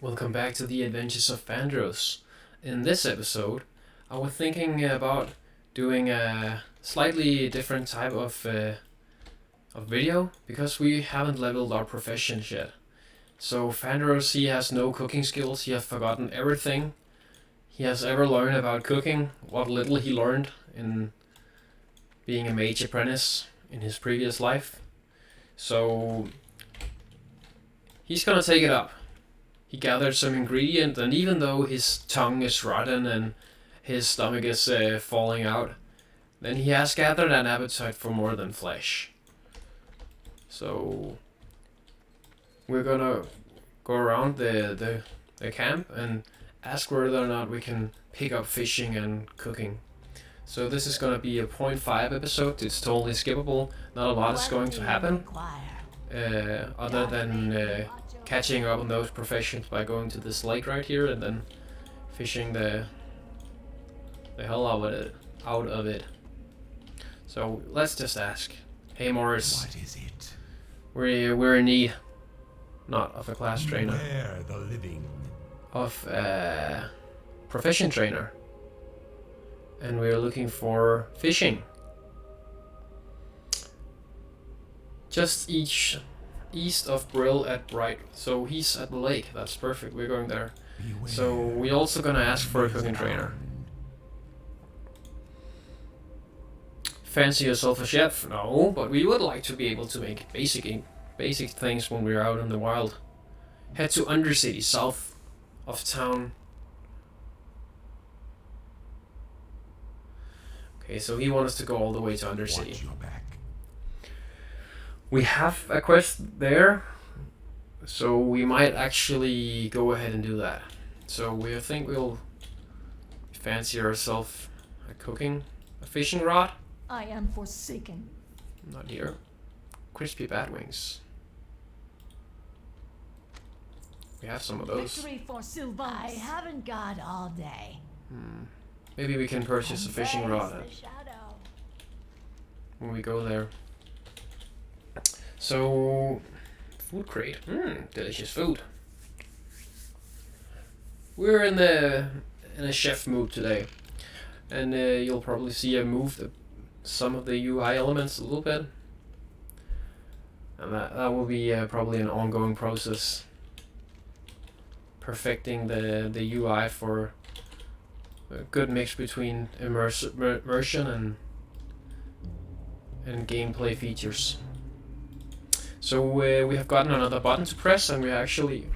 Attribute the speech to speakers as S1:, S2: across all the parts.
S1: Welcome back to the Adventures of Fandros. In this episode, I was thinking about doing a slightly different type of video because we haven't leveled our professions yet. So Fandros, he has no cooking skills. He has forgotten everything he has ever learned about cooking, what little he learned in being a mage apprentice in his previous life. So he's gonna take it up. He gathered some ingredient, and even though his tongue is rotten and his stomach is falling out, then he has gathered an appetite for more than flesh. So we're gonna go around the camp and ask whether or not we can pick up fishing and cooking. So this is gonna be a 0.5 episode. It's totally skippable. Not a lot is going to happen, other than catching up on those professions by going to this lake right here and then fishing the hell out of it. So let's just ask. Hey Morris.
S2: What is it?
S1: We're in need, not of a class trainer,
S2: Where the living?
S1: of a profession trainer, and we're looking for fishing. Just east of Brill at Bright. So he's at the lake. That's perfect. We're going there.
S2: Beware.
S1: So we're also gonna ask for a cooking trainer. Fancy yourself a chef? No, but we would like to be able to make basic things when we're out in the wild. Head to Undercity, south of town. Okay, so he wants us to go all the way to Undercity.
S2: Watch your back.
S1: We have a quest there, so we might actually go ahead and do that. So we think we'll fancy ourselves a fishing rod.
S3: I am forsaken.
S1: Not here. Crispy bat wings. We have some of those.
S3: Victory for Sylvain.
S4: I haven't got all day.
S1: Maybe we can purchase a fishing rod
S4: The shadow.
S1: when we go there. So, food crate. Delicious food. We're in a chef mood today, and you'll probably see I moved some of the UI elements a little bit, and that will be probably an ongoing process. Perfecting the UI for a good mix between immersion and gameplay features. So we have gotten another button to press, and we actually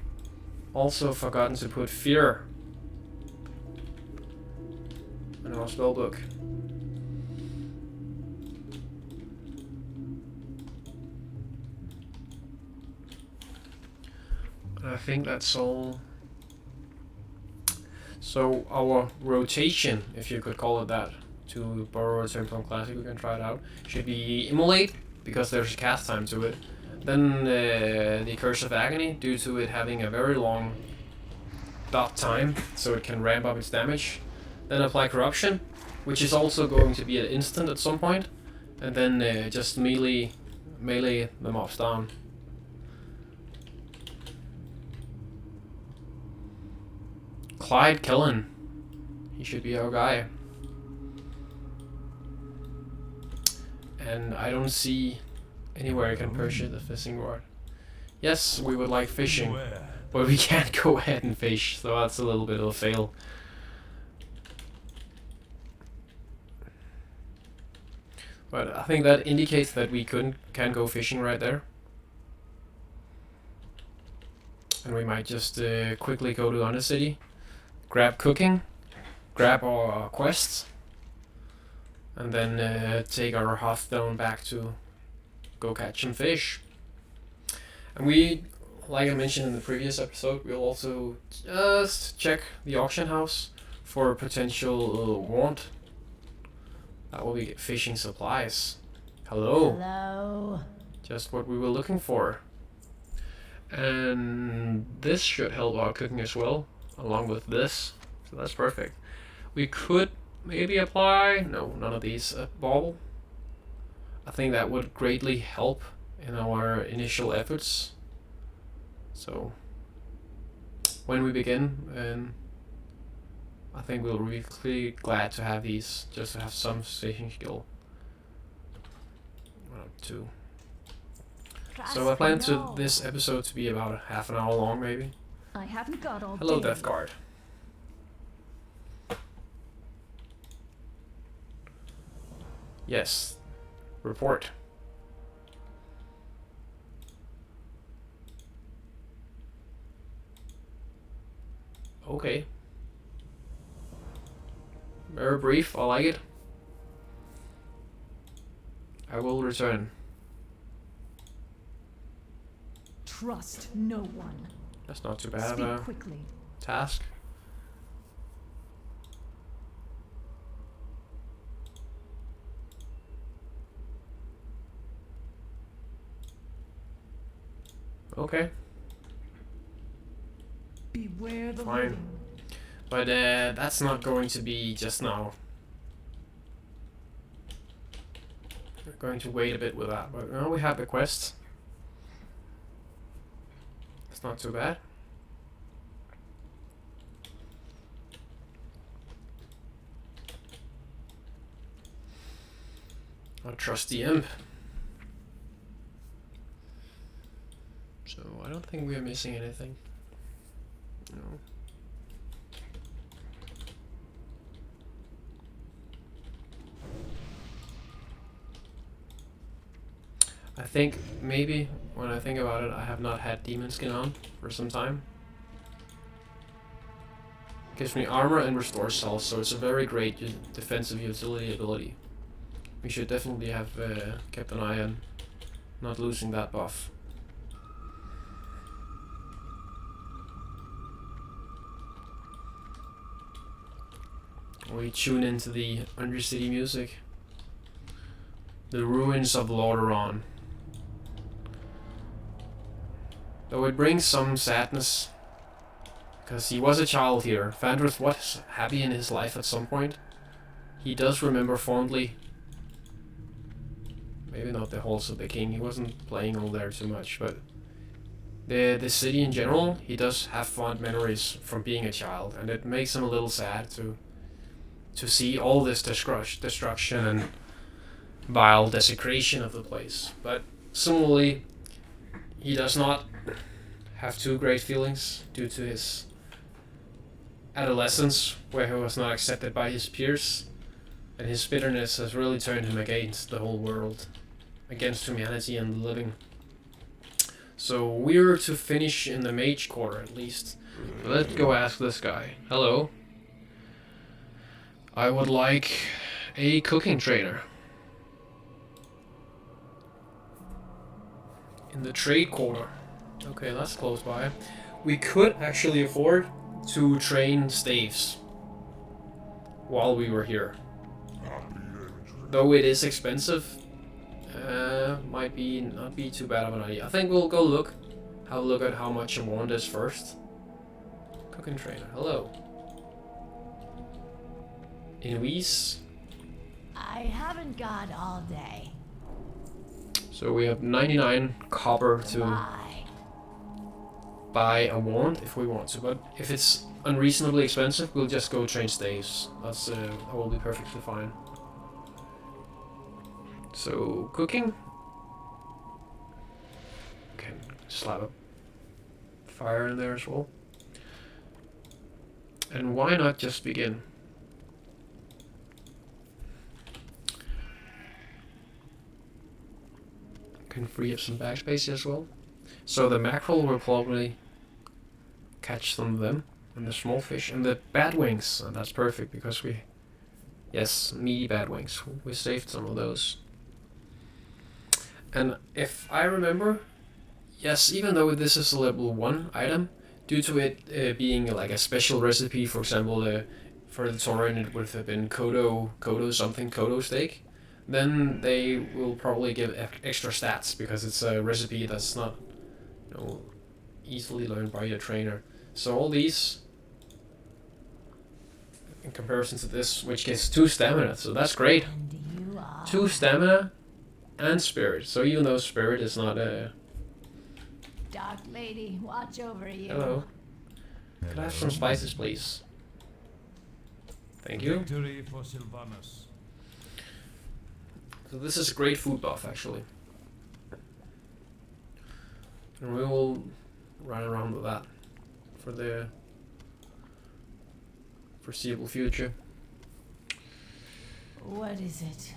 S1: also forgotten to put fear in our spellbook. I think that's all. So our rotation, if you could call it that, to borrow a term from Classic, we can try it out, should be Immolate, because there's a cast time to it. Then the Curse of Agony, due to it having a very long dot time, so it can ramp up its damage. Then Apply Corruption, which is also going to be an instant at some point. And then just melee the mobs down. Clyde Killen. He should be our guy. And I don't see anywhere I can purchase the fishing rod. Yes, we would like fishing,
S2: Beware.
S1: but we can't go ahead and fish, so that's a little bit of a fail. But I think that indicates that we can go fishing right there. And we might just quickly go to Undercity, grab cooking, grab our quests, and then take our Hearthstone back to go catch some fish. And we, like I mentioned in the previous episode, we'll also just check the auction house for potential want. That will be fishing supplies. Hello.
S4: Hello.
S1: Just what we were looking for. And this should help our cooking as well, along with this. So that's perfect. We could maybe apply, no, none of these, bauble. I think that would greatly help in our initial efforts. So when we begin, and I think we'll be really glad to have these, just to have some station skill. 1 or 2. So I plan to this episode to be about half an hour long, maybe.
S3: I haven't got all
S1: Hello,
S3: day.
S1: Death Guard. Yes. Report. Okay. Very brief, I like it. I will return.
S3: Trust no one.
S1: That's not too bad of
S3: Speak
S1: a
S3: quickly.
S1: task. Okay.
S3: Beware the
S1: Fine.
S3: living.
S1: But that's not going to be just now. We're going to wait a bit with that, but now we have the quest. It's not too bad. I'll trust the imp. So I don't think we're missing anything. No. I think maybe when I think about it, I have not had demon skin on for some time. Gives me armor and restores health, so it's a very great defensive utility ability. We should definitely have kept an eye on not losing that buff. We tune into the Undercity music. The ruins of Lordaeron. Though it brings some sadness, because he was a child here. Fandros was happy in his life at some point. He does remember fondly. Maybe not the halls of the king, he wasn't playing all there too much, but the city in general, he does have fond memories from being a child, and it makes him a little sad to see all this destruction and vile desecration of the place. But similarly, he does not have too great feelings due to his adolescence, where he was not accepted by his peers, and his bitterness has really turned him against the whole world, against humanity and the living. So we're to finish in the mage quarter at least. Let's go ask this guy. Hello. I would like a cooking trainer. In the trade quarter. Okay, that's close by. We could actually afford to train staves while we were here. Though it is expensive, might be not be too bad of an idea. I think we'll go have a look at how much a wand is first. Cooking trainer, hello. Invis.
S4: I haven't got all day.
S1: So we have 99 copper to
S4: Bye.
S1: buy a wand if we want to, but if it's unreasonably expensive, we'll just go train staves. That will be perfectly fine. So cooking. Can slap a fire in there as well. And why not just begin? Can free up some backspace as well. So the mackerel will probably catch some of them, and the small fish, and the bat wings, and that's perfect because yes, meaty bat wings. We saved some of those. And if I remember, yes, even though this is a level 1 item, due to it being like a special recipe, for example, for the Tauren it would have been Kodo steak, then they will probably give extra stats because it's a recipe that's not, easily learned by your trainer. So all these, in comparison to this, which gets 2 stamina, so that's great.
S4: And you are
S1: 2 stamina and spirit. So even though spirit is not a
S4: Dark Lady, watch over you.
S1: hello. Could I have some spices, please? Thank you.
S2: Victory for Sylvanus.
S1: So this is a great food buff, actually. And we will run around with that for the foreseeable future.
S4: What is it?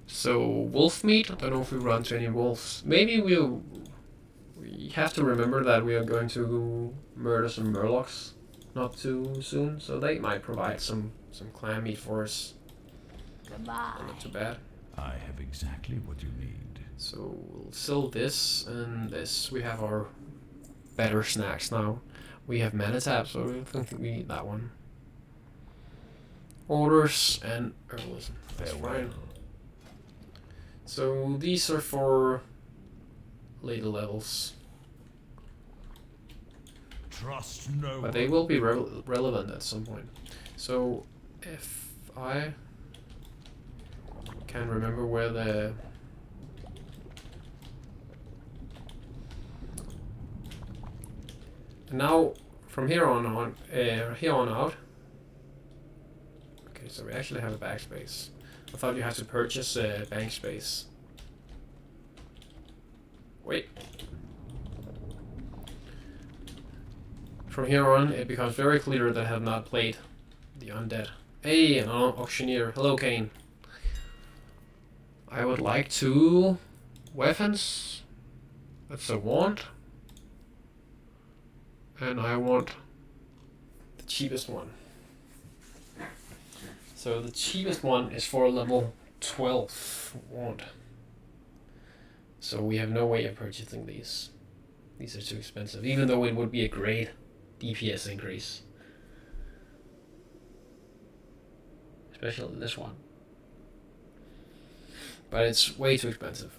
S1: So, wolf meat? I don't know if we run into any wolves. Maybe we have to remember that we are going to murder some murlocs not too soon, so they might provide some clan meat for us.
S4: Goodbye.
S1: Not too bad.
S2: I have exactly what you need.
S1: So we'll sell this and this. We have our better snacks now. We have mana tab, so I don't think we need that one. Orders and herbalism. That's fine. So these are for later levels.
S2: Trust no
S1: But they will be relevant at some point. So if I can remember where the now from here on out. Okay, so we actually have a backspace. I thought you had to purchase a bank space. Wait. From here on, it becomes very clear that I have not played the undead. Hey, an auctioneer. Hello, Kane. I would like 2 weapons. That's a wand. And I want the cheapest one. So the cheapest one is for level 12 wand. So we have no way of purchasing these. These are too expensive, even though it would be a great DPS increase. Especially this one. But it's way too expensive.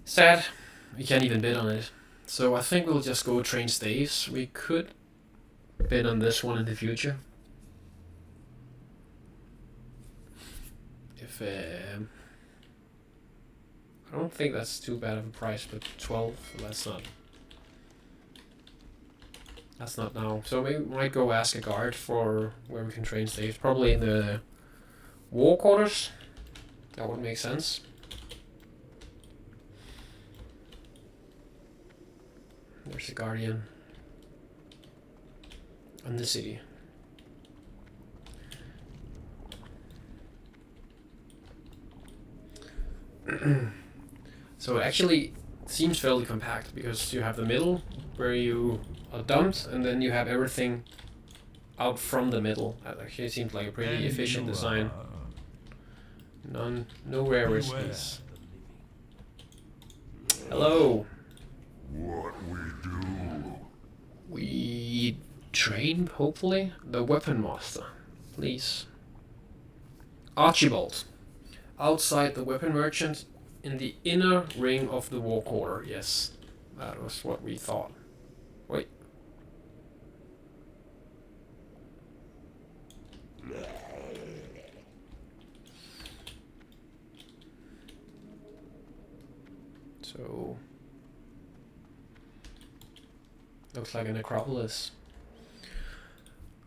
S1: Sad. We can't even bid on it. So I think we'll just go train staves. We could bid on this one in the future. If I don't think that's too bad of a price, but 12, that's not now. So we might go ask a guard for where we can train staves. Probably in the war quarters. That would make sense. There's a guardian in the city. So it actually seems fairly compact because you have the middle where you are dumped, and then you have everything out from the middle. That actually seems like a pretty efficient design. No rare risks. Hello.
S5: What we do?
S1: We train, hopefully, the weapon master. Please. Archibald. Outside the weapon merchant, in the inner ring of the war quarter. Yes, that was what we thought. Wait. So looks like a necropolis.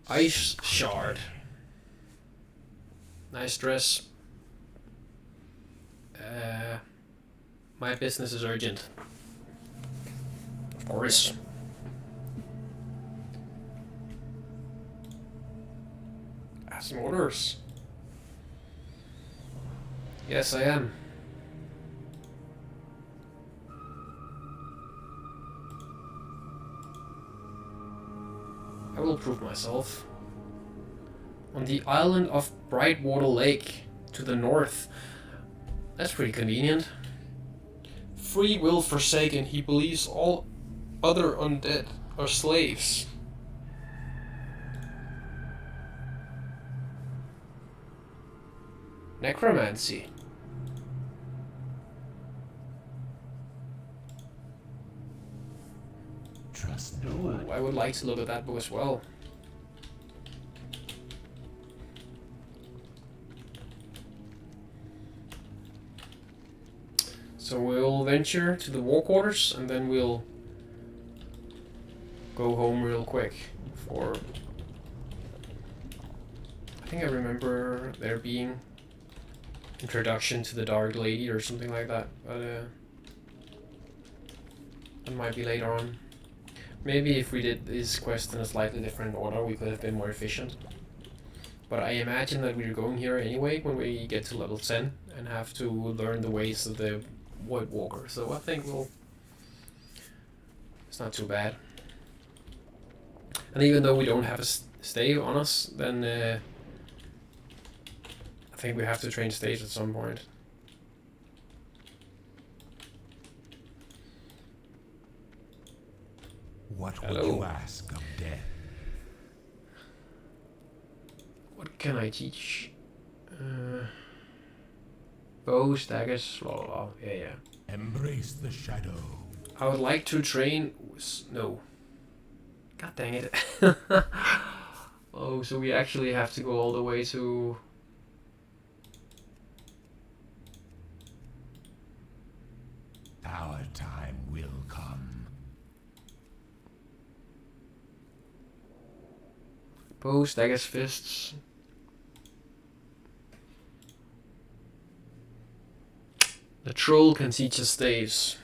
S1: Ice shard. Nice dress. My business is urgent. Of course. Some orders. Yes, I am. I will prove myself. On the island of Brightwater Lake, to the north. That's pretty convenient. Free will forsaken, he believes all other undead are slaves. Necromancy.
S2: Trust no
S1: Ooh,
S2: one.
S1: I would like to look at that book as well. So we'll venture to the war quarters and then we'll go home real quick for... I think I remember there being introduction to the Dark Lady or something like that, but that might be later on. Maybe if we did this quest in a slightly different order, we could have been more efficient. But I imagine that we're going here anyway when we get to level 10 and have to learn the ways of the White Walker. So I think it's not too bad. And even though we don't have a stave on us, then I think we have to train staves at some point.
S2: What would
S1: Hello.
S2: you ask of death?
S1: What can I teach? Bows, daggers, blah blah blah. Yeah.
S2: Embrace the shadow.
S1: I would like to train... No. God dang it. Oh, so we actually have to go all the way to...
S2: Our time will come.
S1: Bows, daggers, fists. The troll can teach us staves.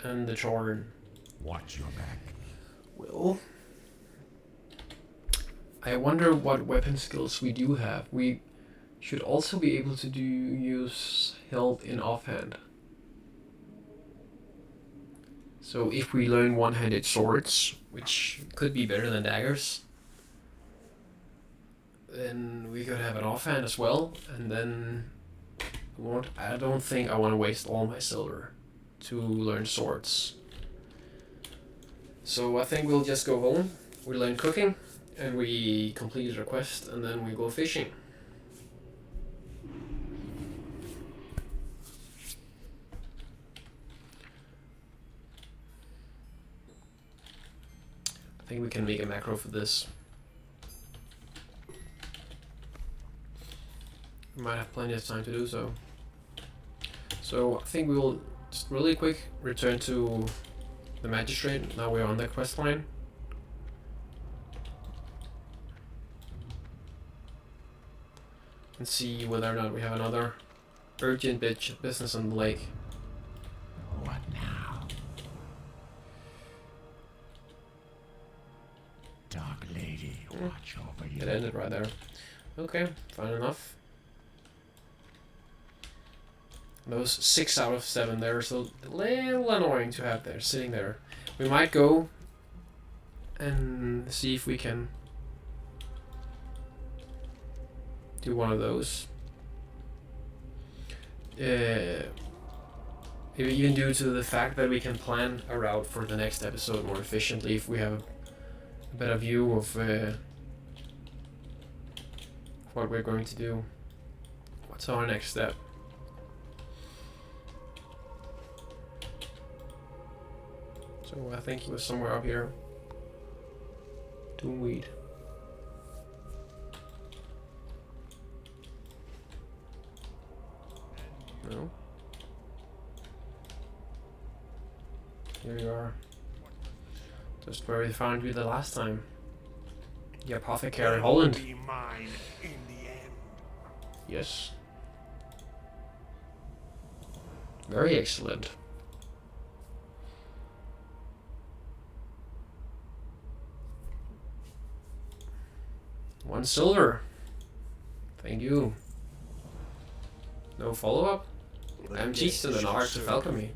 S1: And the charm.
S2: Watch your back.
S1: Well, I wonder what weapon skills we do have. We should also be able to use help in offhand. So if we learn one-handed swords, which could be better than daggers, then we could have an offhand as well, and then I don't think I want to waste all my silver to learn swords. So I think we'll just go home, we learn cooking, and we complete our quest, and then we go fishing. I think we can make a macro for this. We might have plenty of time to do so. So I think we will just really quick return to the magistrate. Now we're on the quest line. And see whether or not we have another urgent business on the lake.
S2: What now? Dark Lady, watch over you.
S1: It ended right there. Okay, fine enough. Those 6 out of 7 there are still a little annoying to have there, sitting there. We might go and see if we can do one of those. Maybe even due to the fact that we can plan a route for the next episode more efficiently if we have a better view of what we're going to do. What's our next step? So I think he was somewhere up here doing weed. No. Here you are. Just where we found you the last time. The apothecary Holland.
S5: Be mine in the end.
S1: Yes. Very excellent. One silver. Thank you. No follow-up? I'm cheats to the art of alchemy.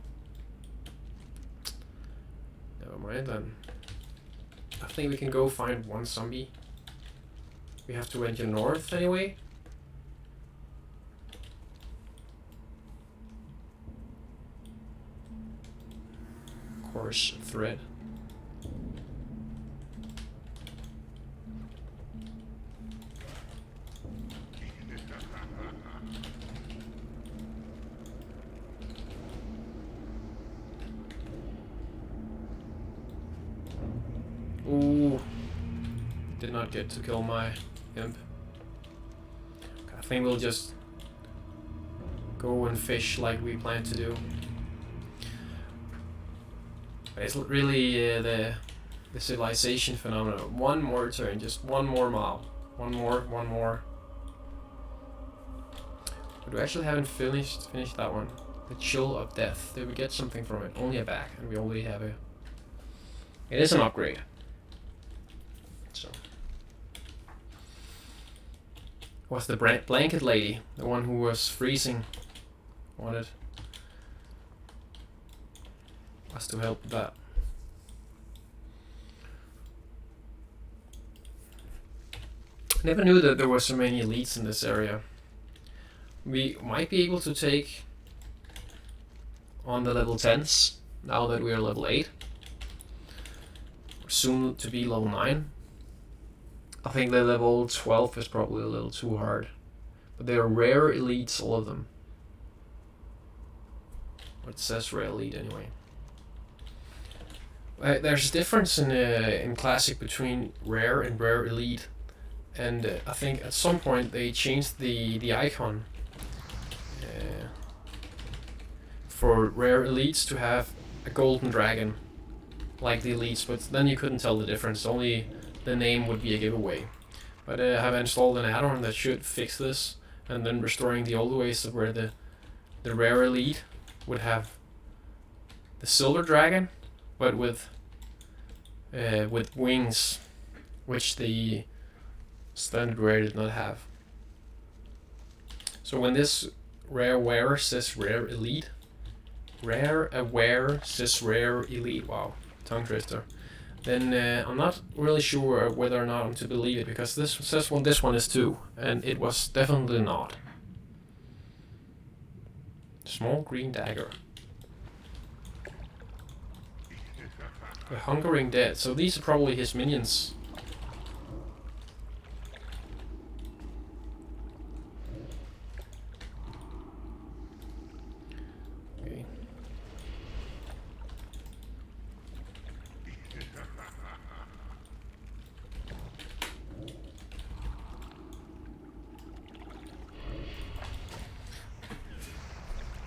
S1: Never mind then. I think we can go find one zombie. We have to enter north anyway. Course thread. Ooh, did not get to kill my imp. I think we'll just go and fish like we plan to do. But it's really the civilization phenomenon. One more turn, just one more mile. One more. But we actually haven't finished that one. The Chill of Death. Did we get something from it? Only a back, and we already have a... It is an upgrade. So... Was the blanket lady, the one who was freezing, wanted us to help with that. Never knew that there were so many elites in this area. We might be able to take on the level 10s now that we are level 8. Soon to be level 9. I think the level 12 is probably a little too hard. But they are rare elites, all of them. It says rare elite anyway. There's a difference in Classic between rare and rare elite. And I think at some point they changed the icon for rare elites to have a golden dragon like the elites, but then you couldn't tell the difference. Only the name would be a giveaway. But I have installed an add-on that should fix this, and then restoring the old ways of where the rare elite would have the silver dragon, but with wings, which the standard rare did not have. So when this rare wearer says rare elite, rare aware says rare elite, wow, tongue twister, then I'm not really sure whether or not I'm to believe it, because this says this one is too, and it was definitely not. Small green dagger. The Hungering Dead, so these are probably his minions. Okay.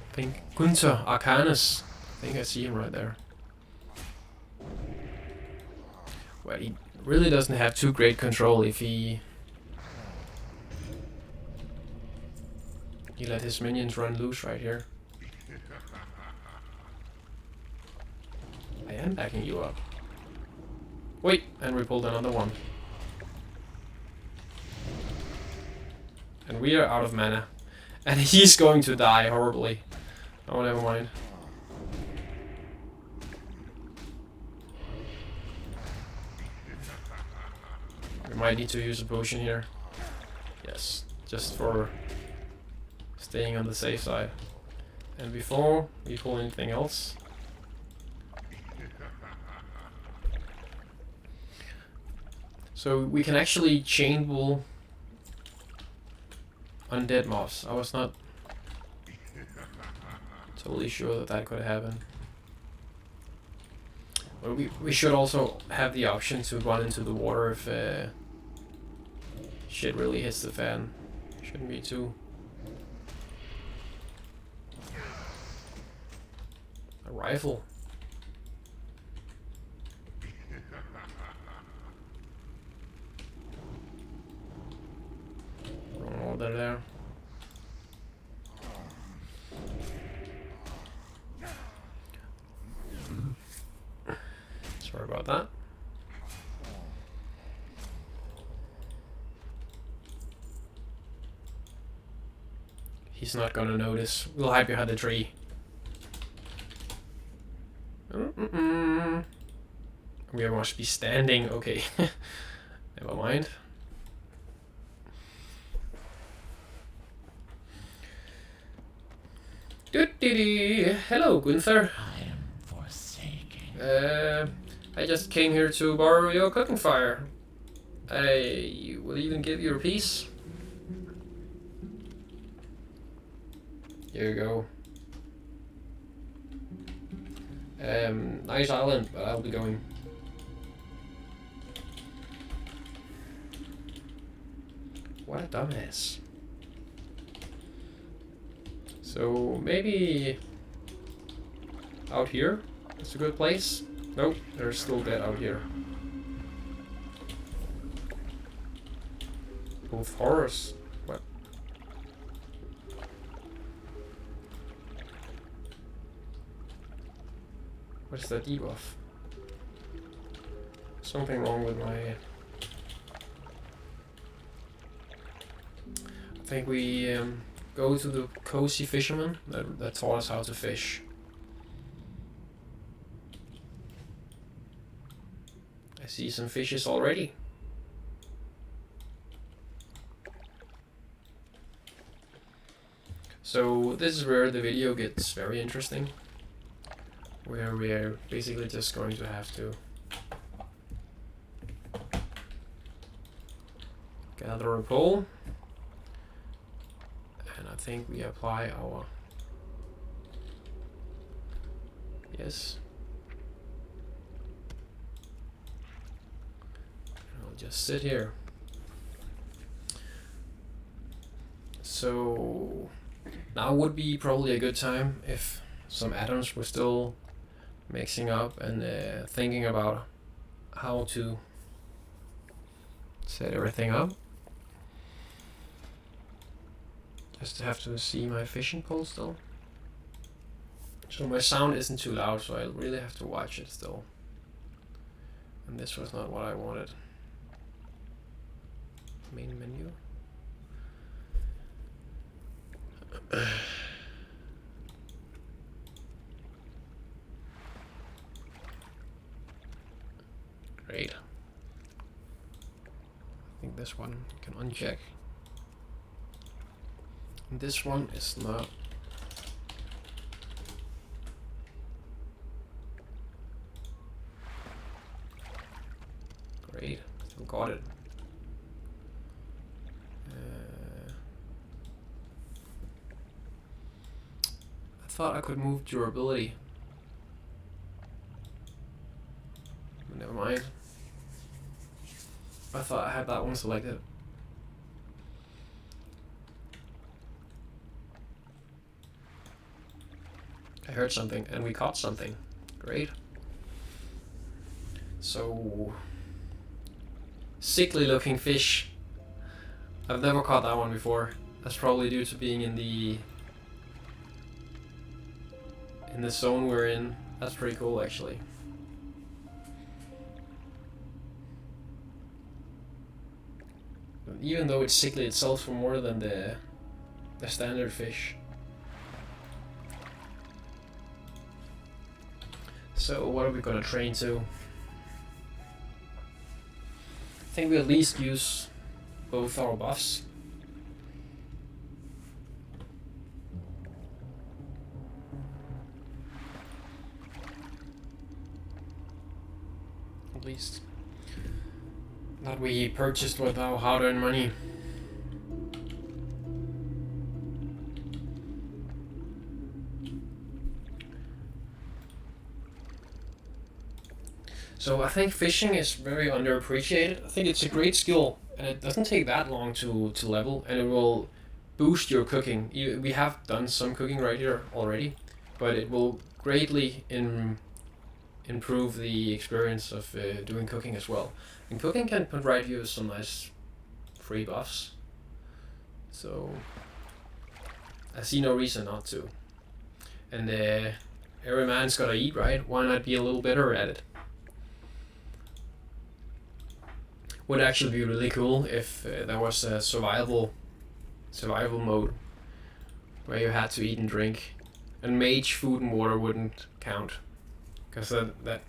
S1: I think Gunther Arcanus. I think I see him right there. Well, he really doesn't have too great control if he let his minions run loose right here. I am backing you up. Wait, and we pulled another one. And we are out of mana. And he's going to die horribly. Oh, never mind. We might need to use a potion here. Yes, just for staying on the safe side. And before we pull anything else, so we can actually chain wool undead mobs. I was not totally sure that that could happen. But we should also have the option to run into the water if shit really hits the fan. Shouldn't be too. A rifle. Wrong order there. Sorry about that. He's not gonna notice. We'll hide behind the tree. We must be standing. Okay. Never mind. Hello, Gunther.
S2: I am forsaken.
S1: I just came here to borrow your cooking fire. I will even give you a piece. Here you go. Nice island, but I'll be going. What a dumbass. So maybe out here is a good place. Nope, there's still dead out here. Both horrors. What? What's that debuff? Something wrong with my... I think we go to the cozy fisherman that taught us how to fish. I see some fishes already. So this is where the video gets very interesting, where we're basically just going to have to gather a pole, and I think we apply our, yes, I'll just sit here. So now would be probably a good time if some atoms were still mixing up and thinking about how to set everything up. Just have to see my fishing pole still. So my sound isn't too loud, so I really have to watch it still. And this was not what I wanted. Main menu. Great. I think this one can uncheck. And this one is not. Great, still got it. I thought I could move durability. Never mind. I thought I had that one selected. I heard something and we caught something. Great. So sickly looking fish. I've never caught that one before. That's probably due to being in the zone we're in. That's pretty cool actually. Even though it's sickly, it sells for more than the standard fish. So what are we gonna train to? I think we at least use both our buffs. At least that we purchased with our hard-earned money. So I think fishing is very underappreciated. I think it's a great skill, and it doesn't take that long to level, and it will boost your cooking. We have done some cooking right here already, but it will greatly improve the experience of doing cooking as well. And cooking can provide you some nice free buffs. So I see no reason not to. And every man's gotta eat, right? Why not be a little better at it? Would actually be really cool if there was a survival mode where you had to eat and drink, and mage food and water wouldn't count, because that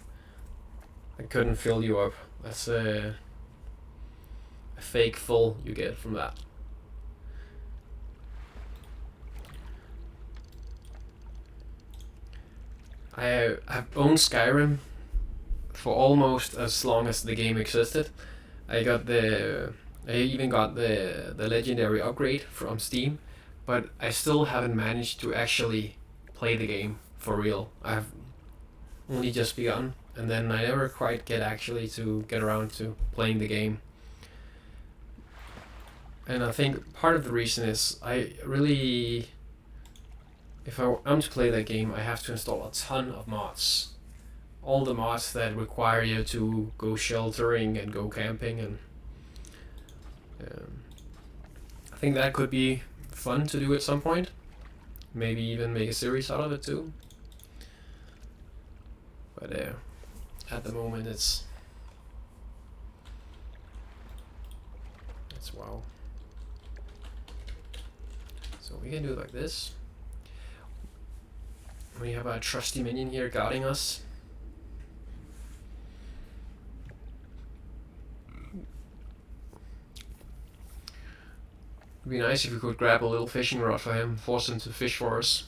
S1: couldn't fill you up. That's a fake full you get from that. I've owned Skyrim for almost as long as the game existed. I even got the legendary upgrade from Steam, but I still haven't managed to actually play the game for real. I've only just begun, and then I never quite get around to playing the game. And I think part of the reason is I really if I'm to play that game, I have to install a ton of mods. All the mods that require you to go sheltering and go camping, and I think that could be fun to do at some point. Maybe even make a series out of it too. But at the moment it's WoW. So we can do it like this. We have a trusty minion here guarding us. It'd be nice if we could grab a little fishing rod for him, force him to fish for us.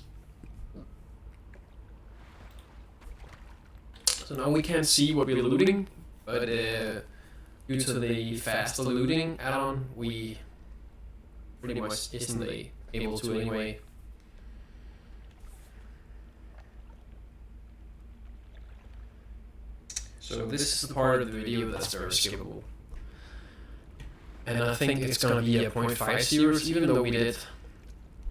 S1: So now we can't see what we're looting, but due to the faster looting add-on, we pretty much instantly able to anyway. So this is the part of the video that's very skippable. And I think it's gonna be a 0.5 series, even though we did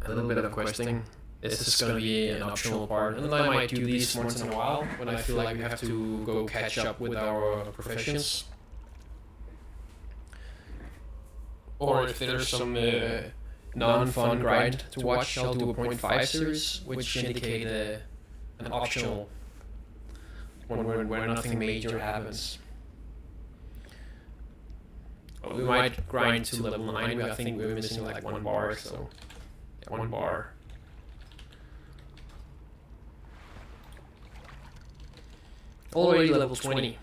S1: a little bit of questing. This is gonna be an optional part, and I might do these once in a while when I feel like we have to go catch up with our professions. Or if there's some non-fun grind to watch, I'll do a 0.5 series, which indicate an optional one where nothing major happens. Well, we might grind to level 9, I think we're missing like 1 bar, so yeah, 1 bar. Already level 20.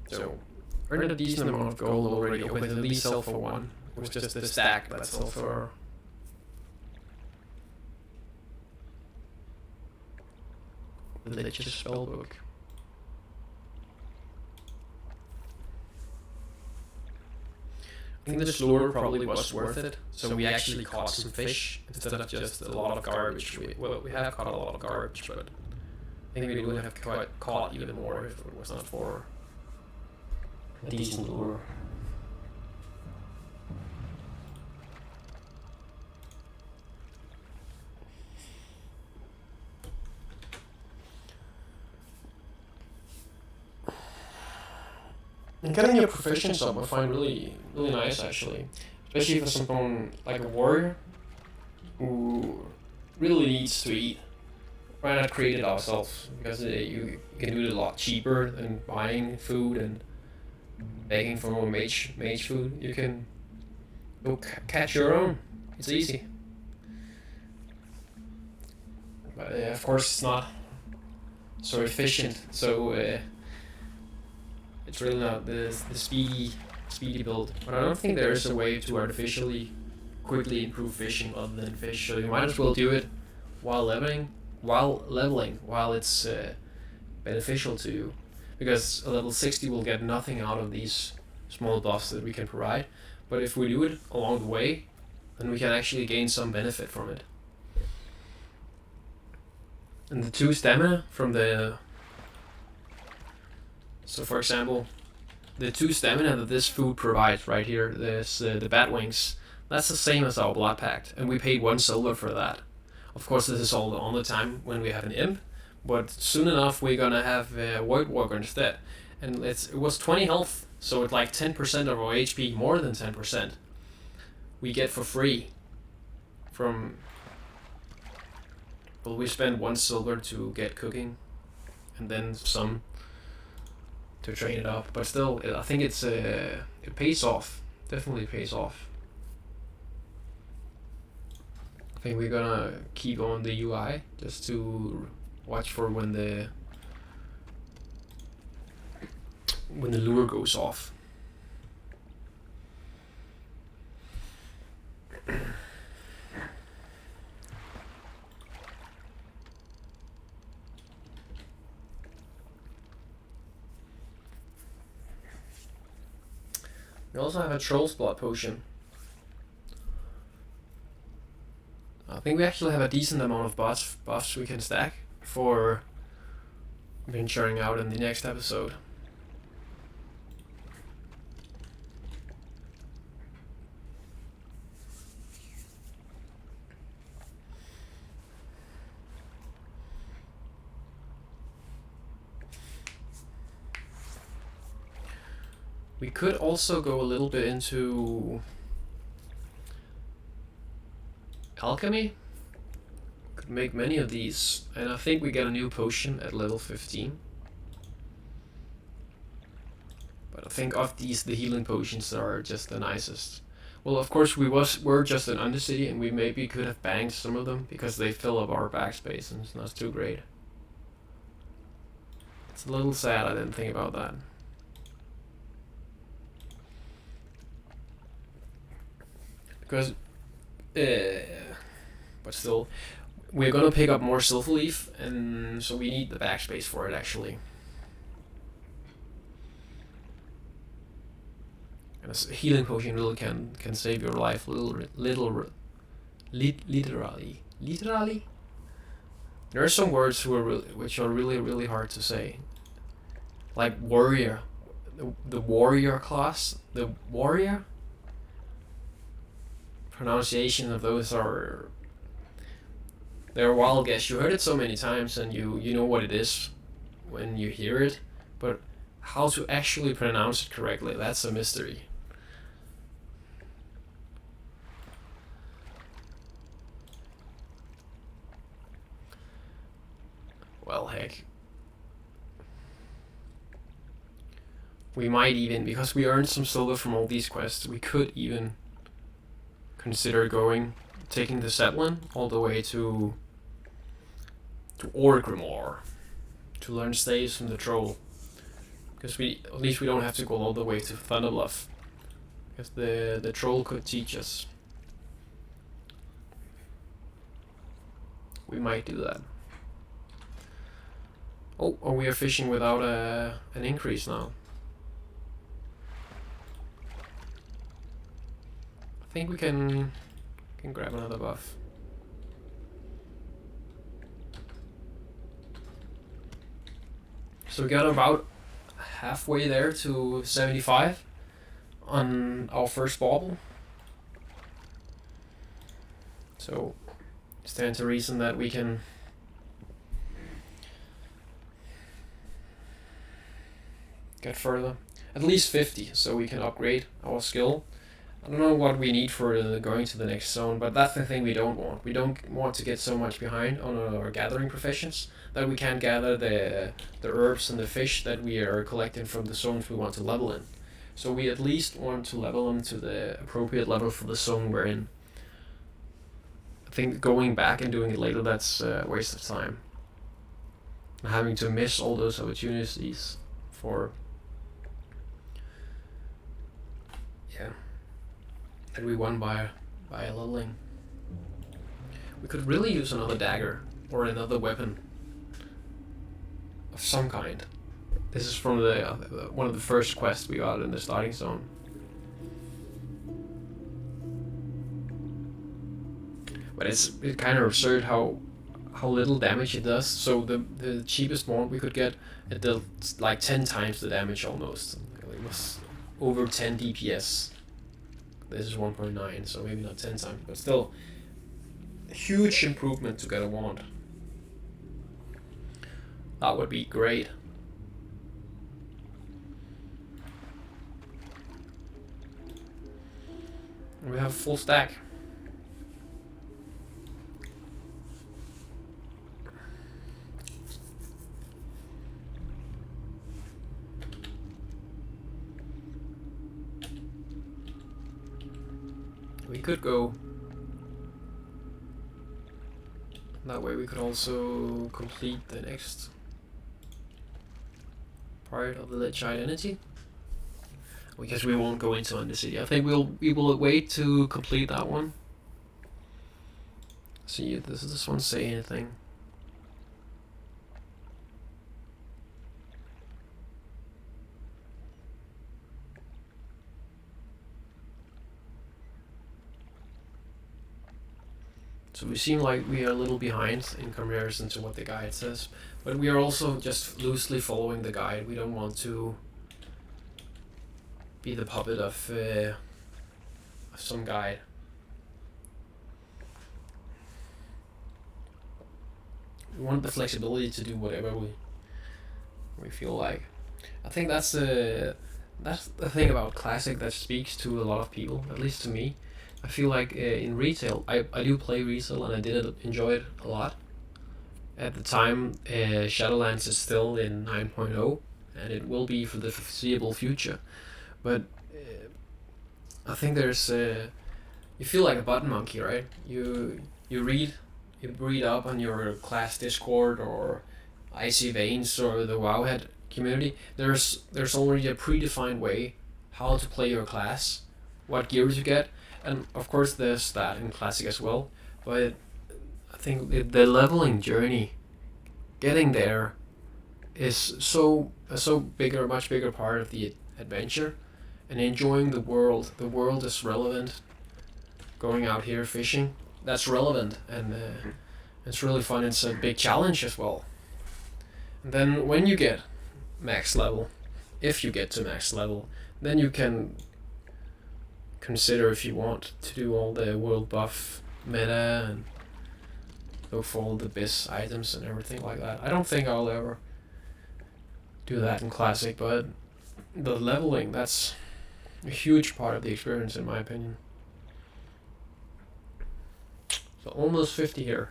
S1: So, earned a decent amount of gold already with at least sell for 1. It was just the stack that sell for religious spellbook. I think this lure probably was worth it, so we actually caught some fish instead of just a lot of garbage. We have caught a lot of garbage, but I think we would have caught even more if it was not for a decent lure. And getting your proficiency up I find really nice actually, especially for someone like a warrior who really needs to eat. Why not create it ourselves? Because you can do it a lot cheaper than buying food and begging for more mage food. You can go catch your own. It's easy. But of course it's not so efficient. So it's really not the speedy build. But I don't think there is a way to artificially quickly improve fishing other than fish. So you might as well do it while leveling, while it's beneficial to you. Because a level 60 will get nothing out of these small buffs that we can provide. But if we do it along the way, then we can actually gain some benefit from it. And the 2 stamina from the... So for example, the 2 stamina that this food provides right here, this the bat wings, that's the same as our blood pact, and we paid 1 silver for that. Of course this is all on the time when we have an imp, but soon enough we're gonna have a White Walker instead. And it was 20 health, so it's like 10% of our HP, more than 10%, we get for free from... Well, we spend 1 silver to get cooking, and then some to train it up, but still, I think it pays off. Definitely pays off. I think we're gonna keep on the UI just to watch for when the lure goes off. We also have a Troll's Blood potion. I think we actually have a decent amount of buffs we can stack for venturing out in the next episode. We could also go a little bit into alchemy. Could make many of these, and I think we get a new potion at level 15. But I think of these, the healing potions are just the nicest. Well, of course we're just an Undercity, and we maybe could have banged some of them because they fill up our backspace, and it's not too great. It's a little sad I didn't think about that. Because, but still, we're gonna pick up more Silver Leaf, and so we need the backspace for it actually. And a healing potion really can save your life literally. There are some words which are really hard to say, like warrior, the warrior class, the warrior. Pronunciation of those they're a wild guess. You heard it so many times and you know what it is when you hear it, but how to actually pronounce it correctly, that's a mystery. Well, heck. We might even, because we earned some silver from all these quests, we could even consider taking the Zeppelin all the way to Orgrimmar to learn staves from the troll, because at least we don't have to go all the way to Thunderbluff, because the troll could teach us. We might do that. Oh, we are fishing without an increase now. I think we can grab another buff. So we got about halfway there to 75 on our first bauble. So stands to reason that we can get further. At least 50, so we can upgrade our skill. I don't know what we need for going to the next zone, but that's the thing we don't want. We don't want to get so much behind on our gathering professions that we can't gather the herbs and the fish that we are collecting from the zones we want to level in. So we at least want to level them to the appropriate level for the zone we're in. I think going back and doing it later, that's a waste of time. Having to miss all those opportunities for... yeah. That we won by a leveling. We could really use another dagger or another weapon of some kind. This is from the one of the first quests we got in the starting zone. But it's kind of absurd how little damage it does. So the cheapest one we could get, it did like 10 times the damage almost. It was over 10 DPS. This is 1.9, so maybe not 10 times, but still a huge improvement to get a wand. That would be great. We have a full stack. We could go that way. We could also complete the next part of the Lich Identity, because we won't go into Undercity. I think we will wait to complete that one. See, does this one say anything? So we seem like we are a little behind in comparison to what the guide says. But we are also just loosely following the guide. We don't want to be the puppet of some guide. We want the flexibility to do whatever we feel like. I think that's the thing about Classic that speaks to a lot of people, at least to me. I feel like in retail, I do play retail and I did enjoy it a lot. At the time, Shadowlands is still in 9.0 and it will be for the foreseeable future. But I think there's you feel like a button monkey, right? You read up on your class Discord or Icy Veins or the Wowhead community. There's already a predefined way how to play your class, what gears you get, and of course there's that in Classic as well. But I think the leveling journey, getting there, is a much bigger part of the adventure, and enjoying the world. The world is relevant. Going out here fishing, that's relevant, and it's really fun. It's a big challenge as well. And then when you get max level, if you get to max level, then you can consider if you want to do all the world buff meta and go for all the BIS items and everything like that. I don't think I'll ever do that in Classic, but the leveling, that's a huge part of the experience in my opinion. So almost 50 here.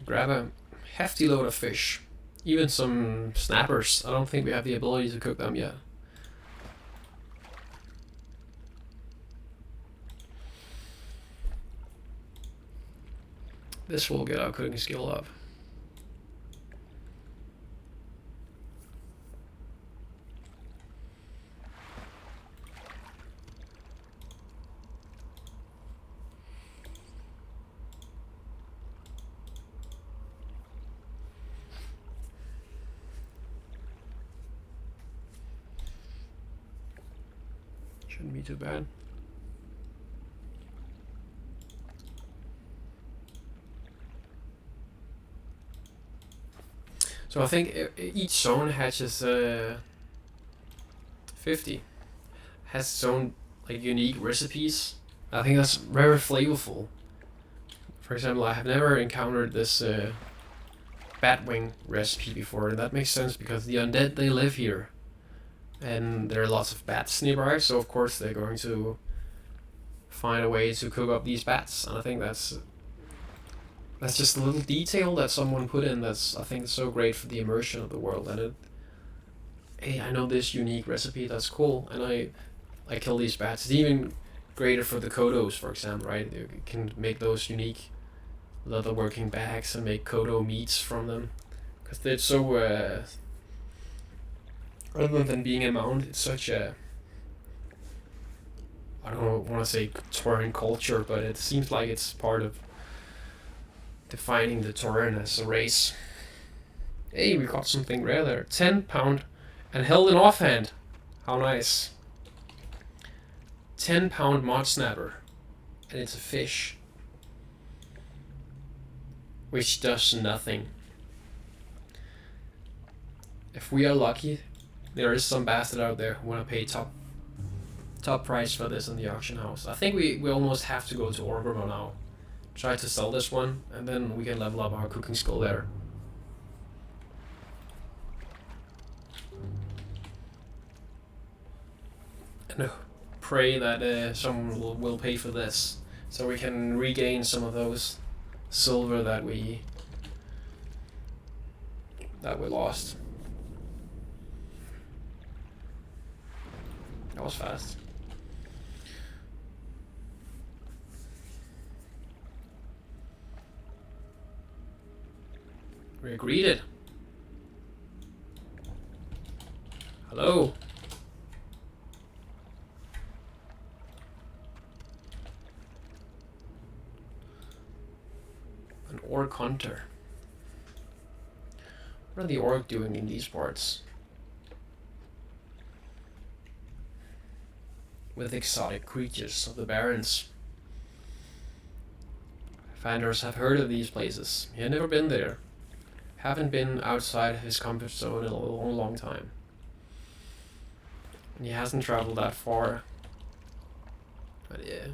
S1: Grab a hefty load of fish. Even some snappers. I don't think we have the ability to cook them yet. This will get our cooking skill up. Shouldn't be too bad. So I think each zone hatches 50. Has its own like unique recipes. I think that's very flavorful. For example, I have never encountered this batwing recipe before, and that makes sense because the undead, they live here. And there are lots of bats nearby, so of course they're going to find a way to cook up these bats. And I think that's just a little detail that someone put in that's, I think, so great for the immersion of the world. And hey, I know this unique recipe, that's cool, and I kill these bats. It's even greater for the Kodos, for example, right? You can make those unique leatherworking bags and make Kodo meats from them. Because they're so... rather than being a mount, it's such a... I don't want to say Tauren culture, but it seems like it's part of defining the Tauren as a race. Hey, we got something rare there. 10 pound and held in offhand. How nice. 10 pound mod snapper. And it's a fish. Which does nothing. If we are lucky, there is some bastard out there who want to pay top price for this in the auction house. I think we almost have to go to Orgrimmar now. Try to sell this one, and then we can level up our cooking skill there. And pray that someone will pay for this, so we can regain some of those silver that we lost. That was fast. We're greeted. Hello. An orc hunter. What are the orc doing in these parts? With exotic creatures of the Barrens. Fandros have heard of these places. He had never been there. Haven't been outside his comfort zone in a long, long time. And he hasn't traveled that far. But yeah.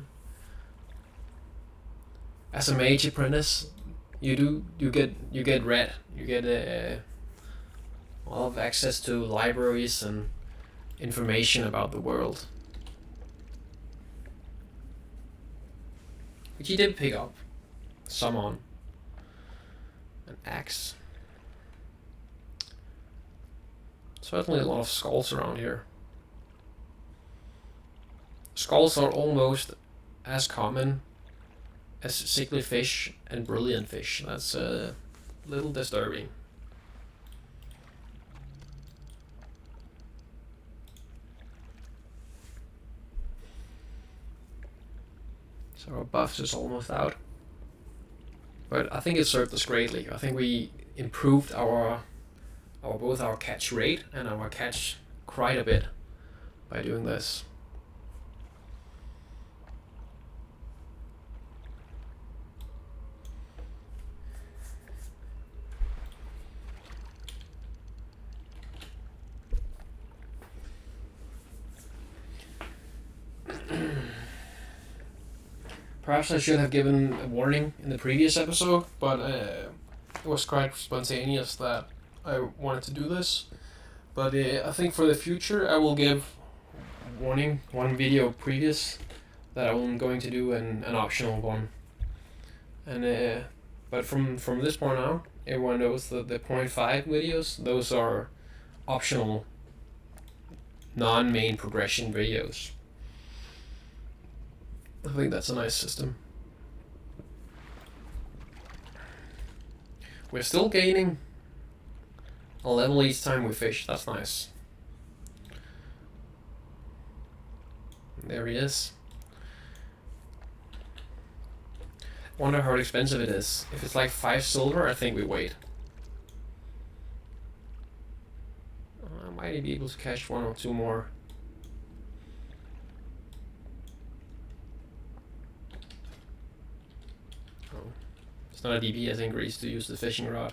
S1: As a mage apprentice, you get read. You get a lot of access to libraries and information about the world. Which he did pick up. Some on. An axe. Certainly a lot of skulls around here. Skulls are almost as common as sickly fish and brilliant fish. That's a little disturbing. So our buffs is almost out. But I think it served us greatly. I think we improved our both our catch rate and our catch quite a bit by doing this. Perhaps I should have given a warning in the previous episode, but it was quite spontaneous that I wanted to do this. But I think for the future I will give warning one video previous that I'm going to do an optional one. And but from this point on, everyone knows that the 0.5 videos, those are optional non-main progression videos. I think that's a nice system. We're still gaining a level each time we fish. That's nice. There he is. Wonder how expensive it is. If it's like 5 silver, I think we wait. I might be able to catch 1 or 2 more. It's not a DPS increase to use the fishing rod.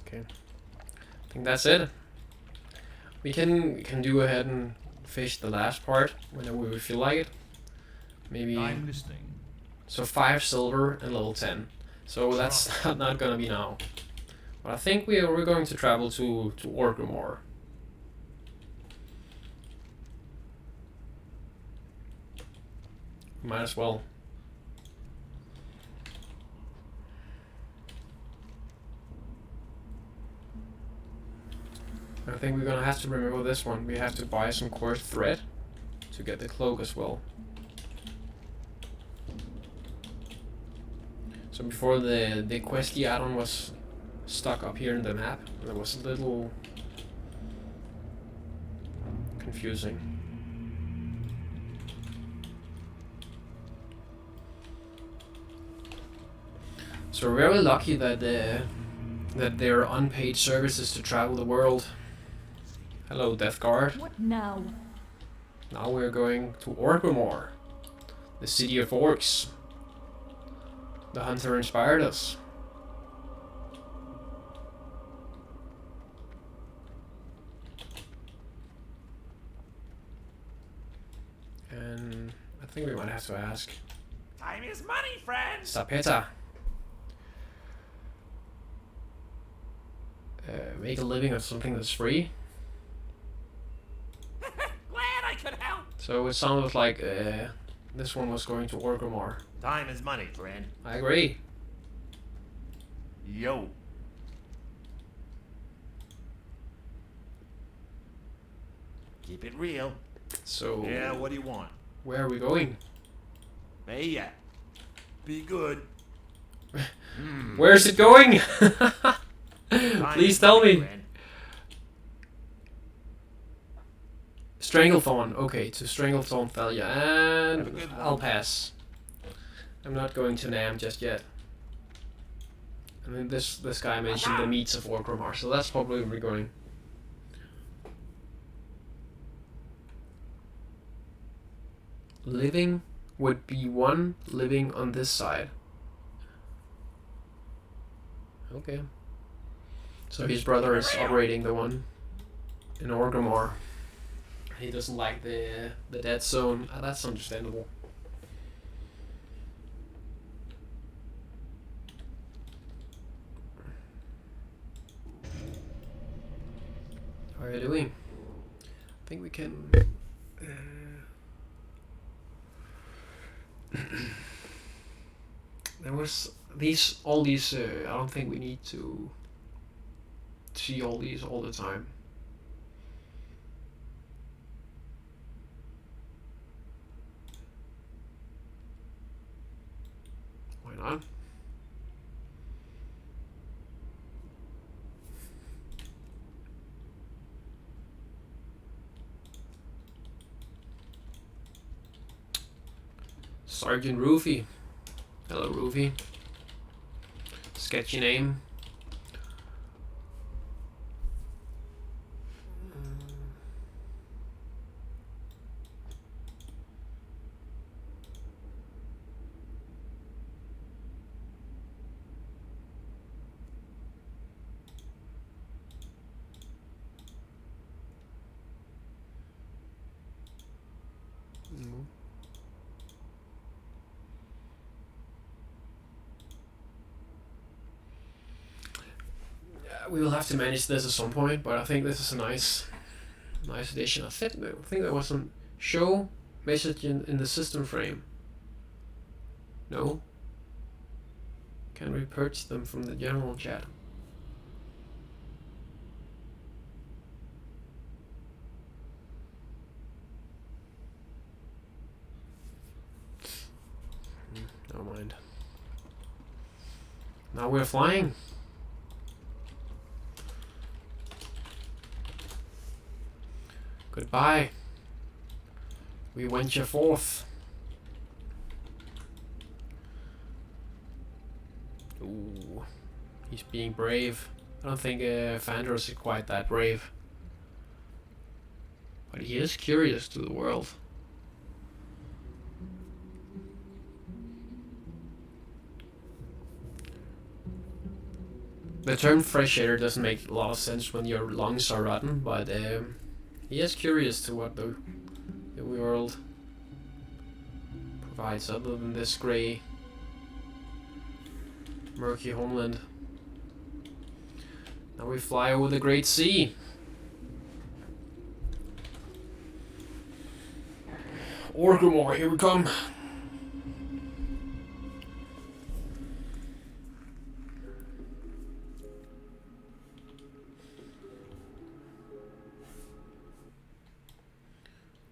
S1: Okay, I think that's it. We can do ahead and fish the last part whenever we feel like it. Maybe.
S2: I'm listening.
S1: So 5 silver and level 10. So that's not gonna be now. But I think we're going to travel to Orgrimmar. Might as well. I think we're gonna have to remember this one. We have to buy some coarse thread to get the cloak as well. So before the questy add-on was stuck up here in the map, that was a little confusing. So we're very lucky that there are unpaid services to travel the world. Hello, Death Guard.
S3: What now?
S1: Now we're going to Orgrimmar, the city of orcs. The hunter inspired us. And I think we might have to ask.
S5: Time is money, friends.
S1: Sapeta. Make a living of something that's free.
S5: Glad I could help.
S1: So it sounded like this one was going to Orgrimmar.
S5: Time is money, friend.
S1: I agree.
S5: Yo. Keep it real.
S1: So
S5: Yeah, what do you want?
S1: where are we going?
S5: Hey, yeah. Be good.
S1: Where's it going?
S5: Time
S1: Please
S5: is
S1: tell
S5: money,
S1: me.
S5: friend.
S1: Stranglethorn. Okay, to Stranglethorn Thalia,
S5: Have a
S1: and
S5: good one.
S1: I'll pass. I'm not going to Nam just yet. And then this guy mentioned the meats of Orgrimmar, so that's probably where we're going. living would be one living on this side. Okay. So his brother is operating the one in Orgrimmar. He doesn't like the dead zone. That's understandable. How are you doing? I think we can. There was all these. I don't think we need to see all these all the time. Why not? Sergeant Roofy. Hello, Roofy. Sketchy name. We will have to manage this at some point, but I think this is a nice addition. I think there was some show message in the system frame. No? Can we purge them from the general chat? Never mind. Now we're flying. Goodbye. We venture forth. Ooh, he's being brave. I don't think Fandros is quite that brave. But he is curious to the world. The term fresh air doesn't make a lot of sense when your lungs are rotten, but he is curious to what the world provides other than this grey, murky homeland. Now we fly over the Great Sea. Orgrimmar, here we come.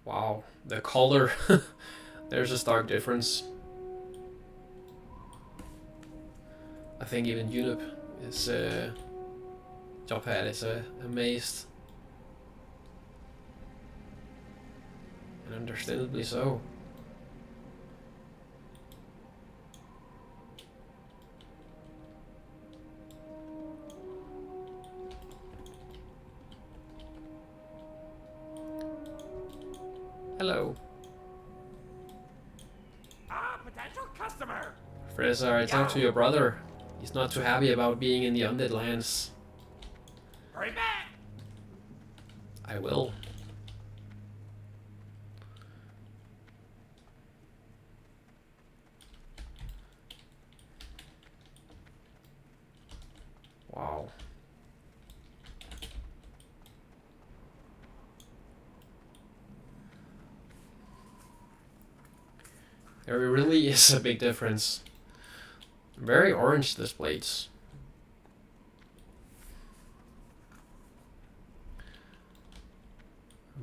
S1: Wow, the color. There's a stark difference. I think even Unip is Jobhead is amazed. And understandably so. Hello.
S5: Potential customer.
S1: Fraser, I talked to your brother. He's not too happy about being in the Undead Lands.
S5: Hurry back.
S1: I will. Wow. There really is a big difference. Very orange, this blades.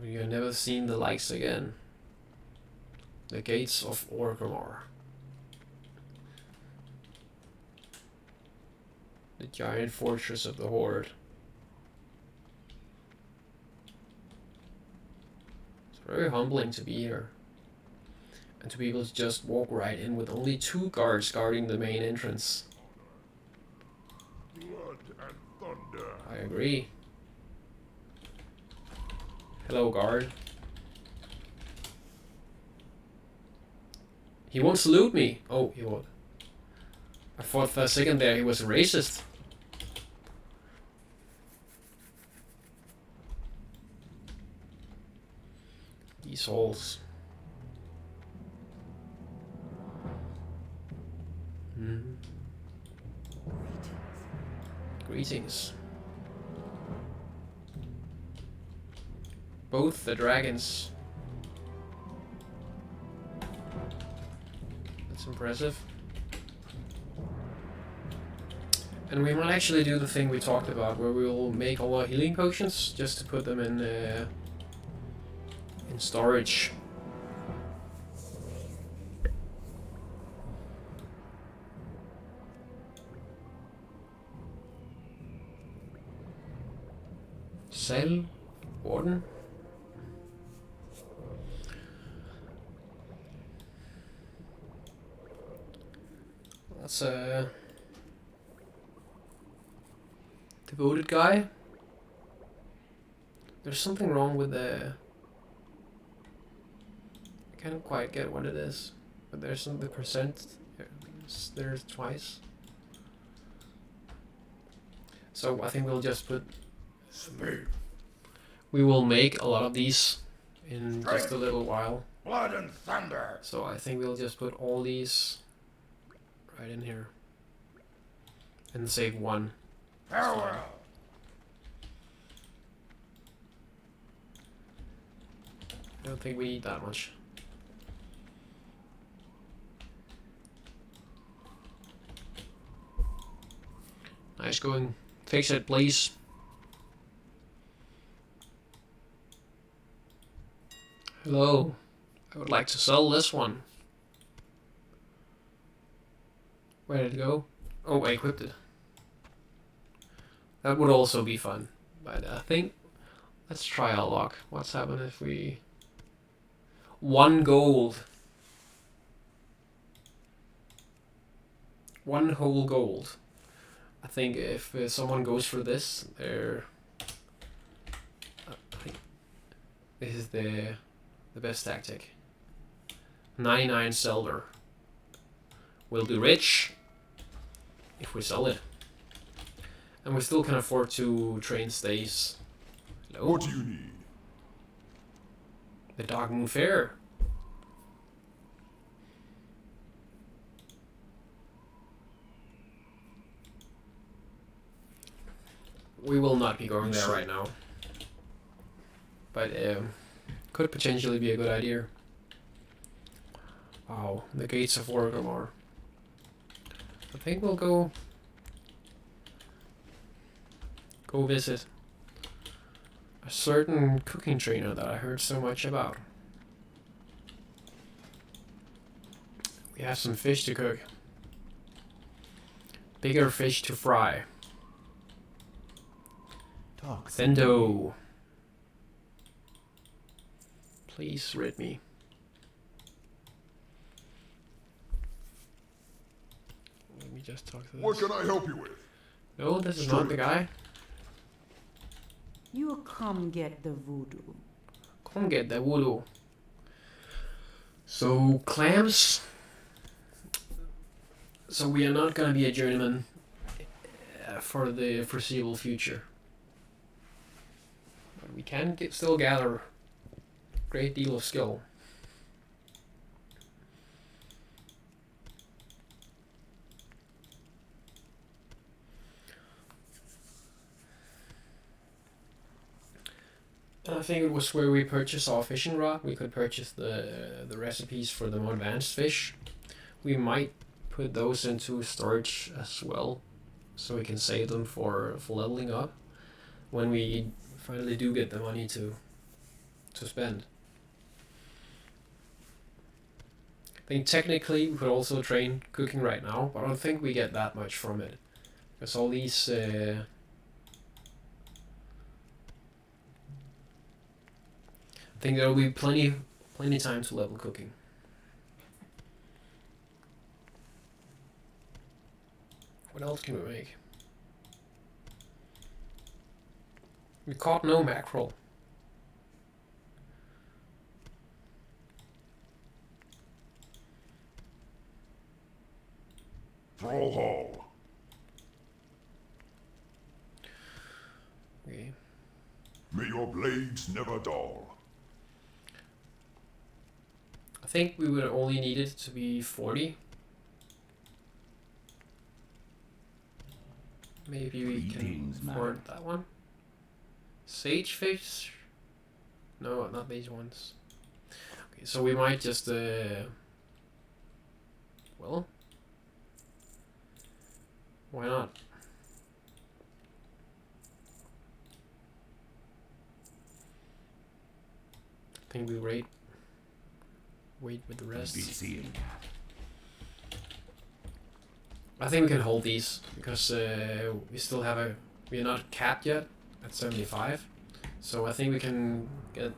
S1: You've never seen the likes again. The gates of Orgrimmar. The giant fortress of the Horde. It's very humbling to be here. And to be able to just walk right in with only 2 guards guarding the main entrance.
S2: Blood and thunder.
S1: I agree. Hello, guard. He won't salute me. Oh, he won't. I thought for a second there he was a racist. These halls. Greetings. Both the dragons. That's impressive. And we might actually do the thing we talked about, where we will make all our healing potions just to put them in storage. Cell, Warden. That's a devoted guy. There's something wrong with the. I can't quite get what it is, but there's some the percent. There's twice. So I think we'll just put. We will make a lot of these in just a little while.
S2: Blood and thunder.
S1: So I think we'll just put all these right in here and save one.
S2: Farewell.
S1: I don't think we need that much. Nice going. Fix it, please. Hello. I would like to sell this one. Where did it go? Oh, I equipped it. That would also be fun. But I think... Let's try our luck. What's happened if we... 1 gold. 1 whole gold. I think if someone goes for this, they're... I think this is the best tactic. 99 silver. We'll be rich if we sell it. And we still can afford to train stays. Hello?
S2: What do you need?
S1: The Dark Moon Fair. We will not be going there right now. But could potentially be a good idea. Wow, the gates of Orgrimmar. I think we'll go visit a certain cooking trainer that I heard so much about. We have some fish to cook. Bigger fish to fry.
S2: Talk.
S1: Zendo. Please rid me. Let me just talk to this.
S2: What can I help you with?
S1: No, this is not the guy.
S6: You come get the voodoo.
S1: Come get the voodoo. So, clams. So we are not gonna be a journeyman for the foreseeable future. But we can still gather a great deal of skill. I think it was where we purchased our fishing rod. We could purchase the recipes for the more advanced fish. We might put those into storage as well, so we can save them for leveling up when we finally do get the money to spend. I think technically we could also train cooking right now, but I don't think we get that much from it, because all these I think there will be plenty time to level cooking. What else can we make? We caught no mackerel.
S2: Troll Hall.
S1: Okay.
S2: May your blades never dull.
S1: I think we would only need it to be 40. Maybe we can
S2: Greetings,
S1: afford that one. Sage fish? No, not these ones. Okay, so we might just well, why not? I think we wait with the rest.
S2: Be seeing.
S1: I think we can hold these because we still have we're not capped yet at 75, so I think we can get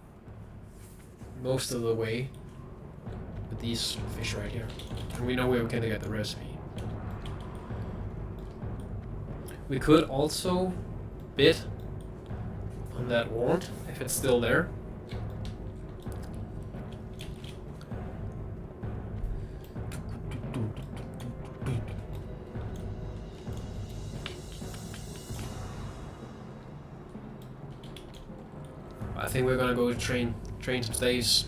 S1: most of the way with these fish right here, and we know where we're gonna get the recipe. We could also bid on that wand if it's still there. I think we're gonna go train some staves.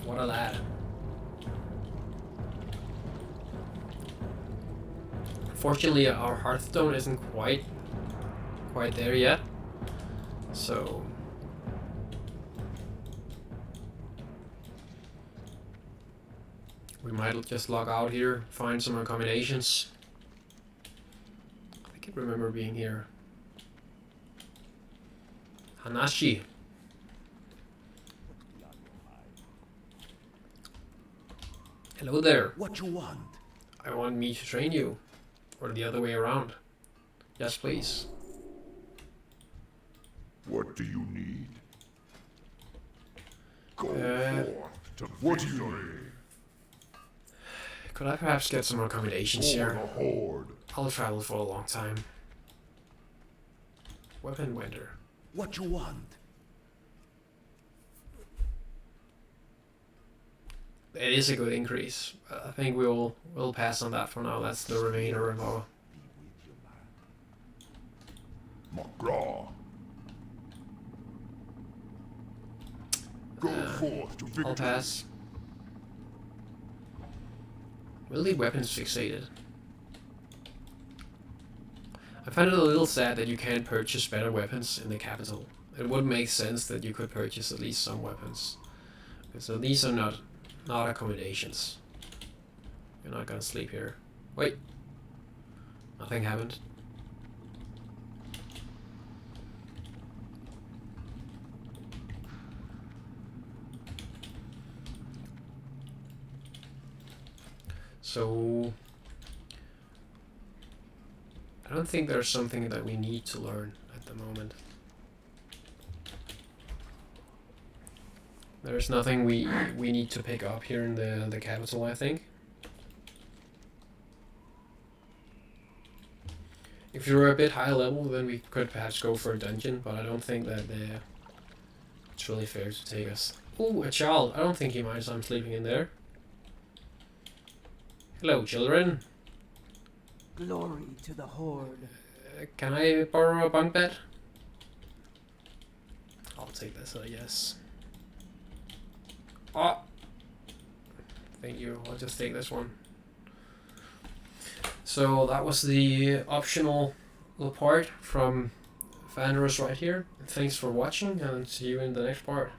S1: What a lad. Unfortunately, our Hearthstone isn't quite there yet, so we might just log out here, find some accommodations. I can remember being here. Hanashi. Hello there.
S2: What you want?
S1: I want me to train you. Or the other way around. Yes, please.
S2: What do you need? Go
S1: Uh,
S2: forth to what do you need?
S1: Could I perhaps get some accommodations
S2: For
S1: here?
S2: the Horde.
S1: I'll travel for a long time. Weapon vendor.
S2: What you want?
S1: It is a good increase. I think we'll pass on that for now. That's the remainder of our.
S2: McGraw. Go forth to victory.
S1: I'll pass. Will the weapons fixated? I find it a little sad that you can't purchase better weapons in the capital. It would make sense that you could purchase at least some weapons. So these are not accommodations. You're not gonna sleep here. Wait. Nothing happened. So I don't think there's something that we need to learn at the moment. There's nothing we need to pick up here in the capital, I think. If you're a bit high level, then we could perhaps go for a dungeon, but I don't think that it's really fair to take us. Ooh, a child. I don't think he minds I'm sleeping in there. Hello, children.
S6: Glory to the Horde.
S1: Can I borrow a bunk bed? I'll take this, I guess. Oh! Thank you, I'll just take this one. So that was the optional little part from Fandros right here. Thanks for watching and see you in the next part.